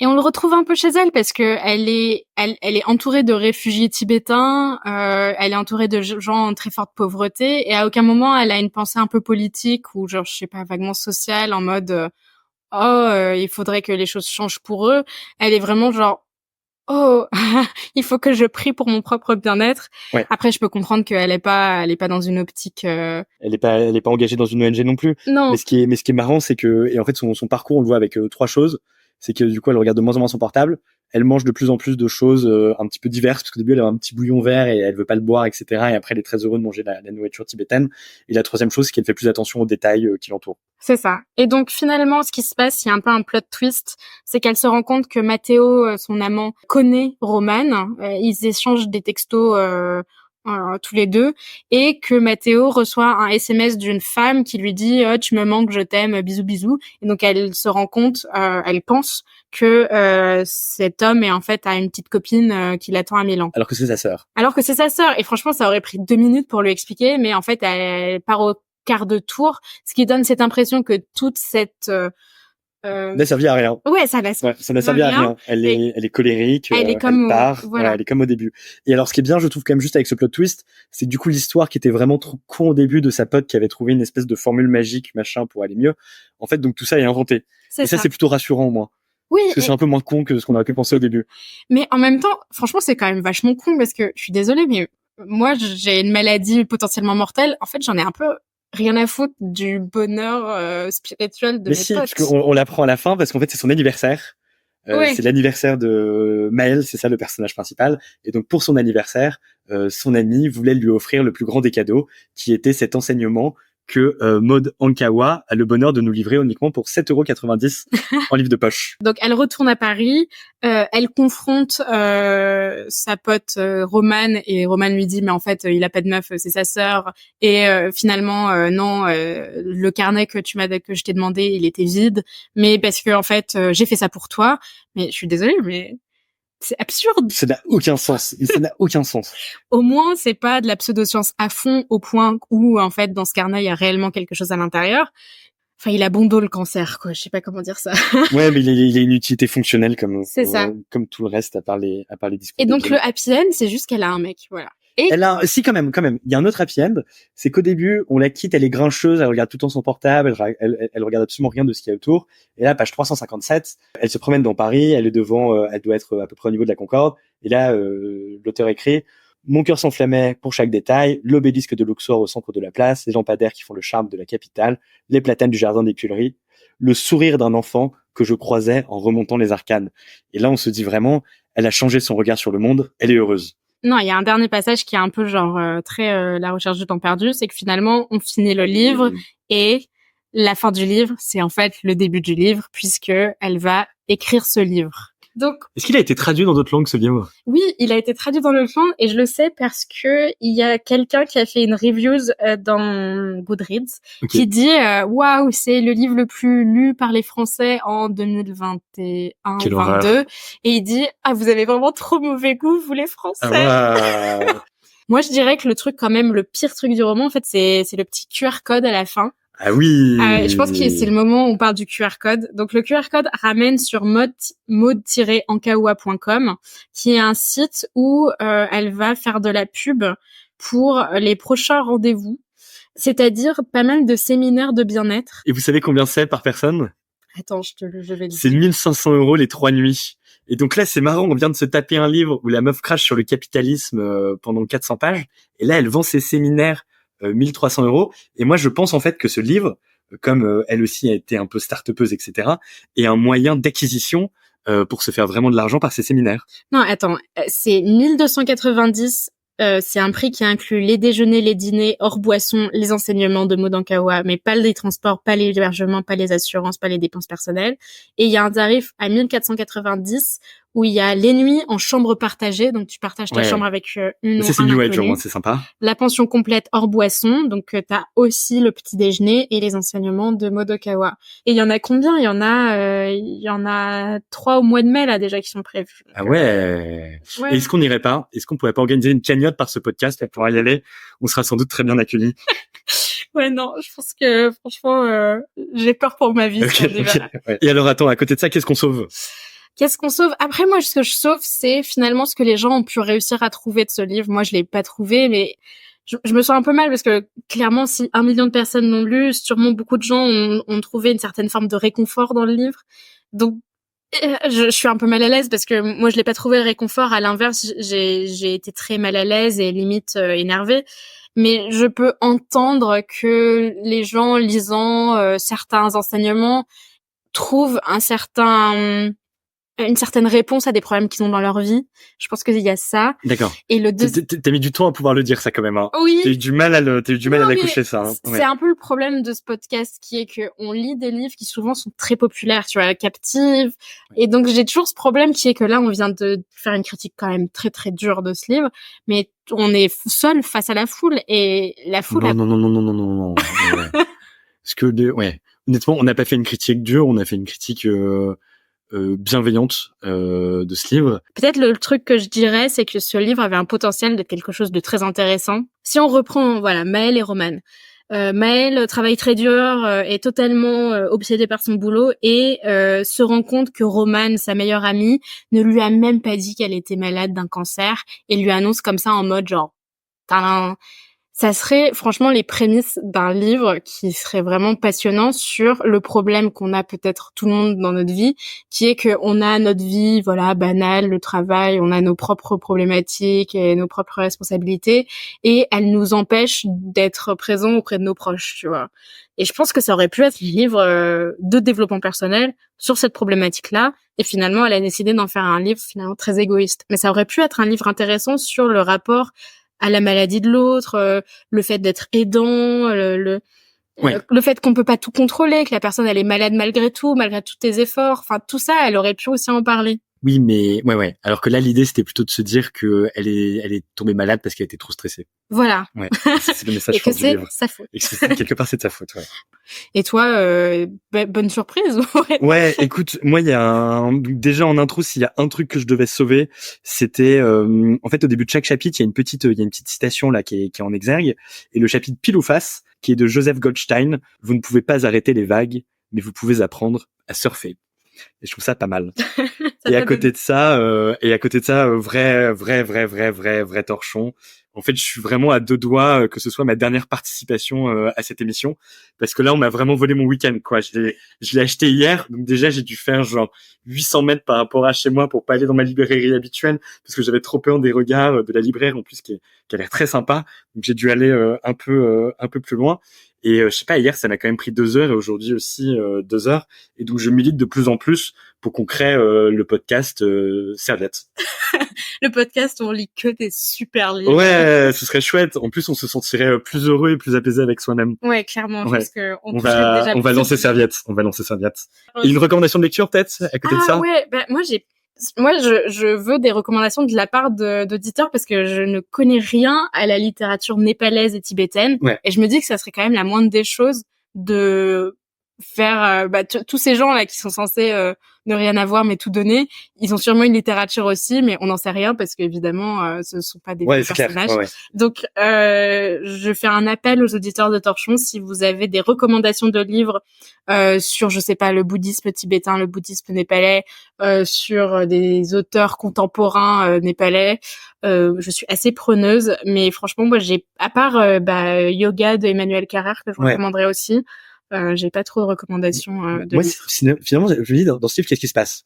Et on le retrouve un peu chez elle parce que elle est entourée de réfugiés tibétains, elle est entourée de gens en très forte pauvreté, et à aucun moment elle a une pensée un peu politique ou genre, je sais pas, vaguement sociale, en mode il faudrait que les choses changent pour eux. Elle est vraiment genre il faut que je prie pour mon propre bien-être. Ouais. Après, je peux comprendre qu'elle est pas dans une optique. Elle est pas engagée dans une ONG non plus. Non. Mais ce qui est marrant, c'est que, et en fait, son parcours, on le voit avec trois choses. C'est que du coup, elle regarde de moins en moins son portable. Elle mange de plus en plus de choses un petit peu diverses, parce qu'au début, elle a un petit bouillon vert et elle veut pas le boire, etc. Et après, elle est très heureuse de manger la nourriture tibétaine. Et la troisième chose, c'est qu'elle fait plus attention aux détails qui l'entourent. C'est ça. Et donc finalement, ce qui se passe, il y a un peu un plot twist, c'est qu'elle se rend compte que Matteo, son amant, connaît Roman. Ils échangent des textos tous les deux, et que Matteo reçoit un SMS d'une femme qui lui dit tu me manques, je t'aime, bisous bisous. Et donc elle se rend compte, elle pense que cet homme est en fait a une petite copine qui l'attend à Milan. Alors que c'est sa sœur. Et franchement, ça aurait pris 2 minutes pour lui expliquer, mais en fait, elle part au quart de tour, ce qui donne cette impression que toute cette n'a servi à rien. Ouais, ça n'a servi à rien. Elle est colérique, elle part, voilà. Elle est comme au début. Et alors, ce qui est bien, je trouve quand même juste avec ce plot twist, c'est du coup l'histoire qui était vraiment trop con au début de sa pote qui avait trouvé une espèce de formule magique, machin, pour aller mieux. En fait, donc tout ça est inventé. Et ça, c'est plutôt rassurant au moins. Oui. Parce que c'est un peu moins con que ce qu'on aurait pu penser au début. Mais en même temps, franchement, c'est quand même vachement con parce que je suis désolée, mais moi, j'ai une maladie potentiellement mortelle. En fait, j'en ai un peu rien à foutre du bonheur spirituel de mes potes. Parce qu'on l'apprend à la fin, parce qu'en fait, c'est son anniversaire. C'est l'anniversaire de Maël, c'est ça le personnage principal. Et donc, pour son anniversaire, son ami voulait lui offrir le plus grand des cadeaux, qui était cet enseignement que Maud Ankawa a le bonheur de nous livrer uniquement pour 7,90 € en livre de poche. Donc elle retourne à Paris, elle confronte sa pote Romane, et Romane lui dit mais en fait il a pas de meuf, c'est sa sœur, et finalement non, le carnet que je t'ai demandé, il était vide, mais parce que en fait j'ai fait ça pour toi. Mais je suis désolée, mais c'est absurde. Ça n'a aucun sens. Ça n'a aucun sens. Au moins, c'est pas de la pseudo-science à fond, au point où, en fait, dans ce carnet, il y a réellement quelque chose à l'intérieur. Enfin, il a bon dos, le cancer, quoi. Je sais pas comment dire ça. Ouais, mais il a une utilité fonctionnelle comme tout le reste, à part les discours. Et donc, le happy end, c'est juste qu'elle a un mec, voilà. Et si, quand même. Il y a un autre happy end. C'est qu'au début, on la quitte, elle est grincheuse, elle regarde tout le temps son portable, elle regarde absolument rien de ce qu'il y a autour. Et là, page 357, elle se promène dans Paris, elle est devant, elle doit être à peu près au niveau de la Concorde. Et là, l'auteur écrit: mon cœur s'enflammait pour chaque détail, l'obélisque de Luxor au centre de la place, les lampadaires qui font le charme de la capitale, les platanes du jardin des Tuileries, le sourire d'un enfant que je croisais en remontant les arcanes. Et là, on se dit vraiment, elle a changé son regard sur le monde, elle est heureuse. Non, il y a un dernier passage qui est un peu genre très la recherche du temps perdu, c'est que finalement on finit le livre et la fin du livre, c'est en fait le début du livre puisque elle va écrire ce livre. Donc, est-ce qu'il a été traduit dans d'autres langues, ce livre? Oui, il a été traduit dans d'autres langues et je le sais parce que il y a quelqu'un qui a fait une review dans Goodreads qui dit waouh, c'est le livre le plus lu par les Français en 2021 ou 22 et il dit vous avez vraiment trop mauvais goût vous les Français. Moi, je dirais que le truc quand même le pire truc du roman en fait c'est le petit QR code à la fin. Ah oui. Je pense que c'est le moment où on parle du QR code. Donc le QR code ramène sur mode-ankawa.com, qui est un site où elle va faire de la pub pour les prochains rendez-vous, c'est-à-dire pas mal de séminaires de bien-être. Et vous savez combien c'est par personne? Attends, je vais dire. C'est 1500 € les 3 nuits. Et donc là, c'est marrant, on vient de se taper un livre où la meuf crache sur le capitalisme pendant 400 pages, et là, elle vend ses séminaires 1300 €. Et moi, je pense en fait que ce livre, comme elle aussi a été un peu start-upeuse, etc., est un moyen d'acquisition pour se faire vraiment de l'argent par ses séminaires. Non, attends, c'est 1290. C'est un prix qui inclut les déjeuners, les dîners, hors boissons, les enseignements de Maud Ankawa, mais pas les transports, pas les hébergements, pas les assurances, pas les dépenses personnelles. Et il y a un tarif à 1490 où il y a les nuits en chambre partagée, donc tu partages ta chambre avec une ou un c'est New Age, inconnu. c'est sympa. La pension complète hors boisson, donc t'as aussi le petit déjeuner et les enseignements de Maud Ankawa. Et il y en a combien? Il y en a 3 au mois de mai là déjà qui sont prévus. Ah ouais. Et est-ce qu'on n'irait pas? Est-ce qu'on pourrait pas organiser une cagnotte par ce podcast là, pour y aller? On sera sans doute très bien accueillis. Ouais, non, je pense que franchement, j'ai peur pour ma vie. Ouais. Et alors attends, à côté de ça, qu'est-ce qu'on sauve? Qu'est-ce qu'on sauve? Après, moi, ce que je sauve, c'est finalement ce que les gens ont pu réussir à trouver de ce livre. Moi, je l'ai pas trouvé, mais je me sens un peu mal parce que clairement, si 1 million de personnes l'ont lu, sûrement beaucoup de gens ont trouvé une certaine forme de réconfort dans le livre. Donc, je suis un peu mal à l'aise parce que moi, je l'ai pas trouvé le réconfort. À l'inverse, j'ai été très mal à l'aise et limite énervée. Mais je peux entendre que les gens lisant certains enseignements trouvent une certaine réponse à des problèmes qu'ils ont dans leur vie. Je pense qu'il y a ça. D'accord. Et le t'as mis du temps à pouvoir le dire ça quand même. Hein. Oui. T'as eu du mal à l'accoucher ça. Hein. C'est un peu le problème de ce podcast qui est que on lit des livres qui souvent sont très populaires, tu vois, Captive. Et donc j'ai toujours ce problème qui est que là on vient de faire une critique quand même très très dure de ce livre, mais on est seul face à la foule et la foule. Non. Parce que honnêtement, on n'a pas fait une critique dure, on a fait une critique bienveillante de ce livre. Peut-être le truc que je dirais, c'est que ce livre avait un potentiel de quelque chose de très intéressant. Si on reprend, Maëlle et Roman. Maëlle travaille très dur, est totalement obsédée par son boulot et se rend compte que Roman, sa meilleure amie, ne lui a même pas dit qu'elle était malade d'un cancer et lui annonce comme ça en mode genre ça serait franchement les prémices d'un livre qui serait vraiment passionnant sur le problème qu'on a peut-être tout le monde dans notre vie, qui est que on a notre vie, banale, le travail, on a nos propres problématiques et nos propres responsabilités, et elles nous empêchent d'être présents auprès de nos proches, tu vois. Et je pense que ça aurait pu être un livre de développement personnel sur cette problématique-là, et finalement, elle a décidé d'en faire un livre finalement très égoïste. Mais ça aurait pu être un livre intéressant sur le rapport à la maladie de l'autre, le fait d'être aidant, le fait qu'on peut pas tout contrôler, que la personne elle est malade malgré tout, malgré tous tes efforts, enfin tout ça, elle aurait pu aussi en parler. Oui, mais ouais. Alors que là, l'idée c'était plutôt de se dire que elle est tombée malade parce qu'elle était trop stressée. Voilà. Ouais. C'est le message et que du livre. C'est sa faute. Et quelque part, c'est de sa faute. Ouais. Et toi, bonne surprise. Ouais, écoute, moi, il y a déjà en intro, s'il y a un truc que je devais sauver, c'était en fait au début de chaque chapitre, il y a une petite citation là qui est en exergue, et le chapitre pile ou face, qui est de Joseph Goldstein. Vous ne pouvez pas arrêter les vagues, mais vous pouvez apprendre à surfer. Et je trouve ça pas mal. Et à côté de ça, vrai torchon. En fait, je suis vraiment à 2 doigts que ce soit ma dernière participation à cette émission, parce que là, on m'a vraiment volé mon week-end, quoi. Je l'ai acheté hier, donc déjà, j'ai dû faire genre 800 mètres par rapport à chez moi pour pas aller dans ma librairie habituelle, parce que j'avais trop peur des regards de la libraire, en plus, qui a l'air très sympa. Donc, j'ai dû aller un peu plus loin. Et je sais pas, hier ça m'a quand même pris 2 heures et aujourd'hui aussi 2 heures. Et donc je milite de plus en plus pour qu'on crée le podcast Serviette. Le podcast où on lit que des super livres. Ouais, ce serait chouette. En plus, on se sentirait plus heureux et plus apaisé avec soi-même. Ouais, clairement. Je pense que on va lancer Serviette. On va lancer Serviette. Et une recommandation de lecture peut-être à côté de ça? Ouais, moi je veux des recommandations de la part d'auditeurs parce que je ne connais rien à la littérature népalaise et tibétaine. Ouais. Et je me dis que ça serait quand même la moindre des choses de faire tous ces gens là qui sont censés ne rien avoir mais tout donner, ils ont sûrement une littérature aussi mais on n'en sait rien parce qu'évidemment ce sont pas des personnages. Ouais. Donc je fais un appel aux auditeurs de Torchon si vous avez des recommandations de livres sur je sais pas le bouddhisme tibétain, le bouddhisme népalais, sur des auteurs contemporains népalais, je suis assez preneuse mais franchement moi j'ai à part Yoga de Emmanuel Carrère que je recommanderais aussi. J'ai pas trop de recommandations de moi, livres. Finalement, je me dis dans ce livre, qu'est-ce qui se passe?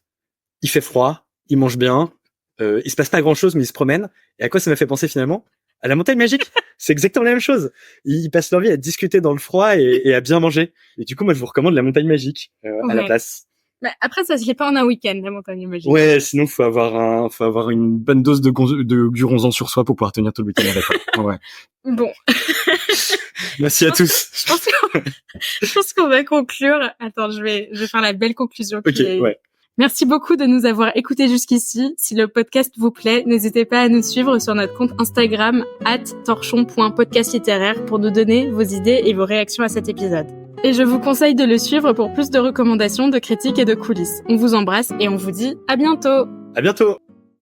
Il fait froid, il mange bien, il se passe pas grand-chose, mais il se promène. Et à quoi ça m'a fait penser finalement? À la montagne magique. C'est exactement la même chose. Ils passent leur vie à discuter dans le froid et à bien manger. Et du coup, moi, je vous recommande la montagne magique à la place. Bah, après, ça se fait pas en un week-end, la montagne magique. Ouais, sinon, faut avoir une bonne dose de guronzan sur soi pour pouvoir tenir tout le week-end avec. Ouais. Bon. Merci à tous. Je pense qu'on va conclure. Attends, je vais faire la belle conclusion. Ouais. Merci beaucoup de nous avoir écoutés jusqu'ici. Si le podcast vous plaît, n'hésitez pas à nous suivre sur notre compte Instagram @torchon.podcastlittéraire pour nous donner vos idées et vos réactions à cet épisode. Et je vous conseille de le suivre pour plus de recommandations, de critiques et de coulisses. On vous embrasse et on vous dit à bientôt. À bientôt.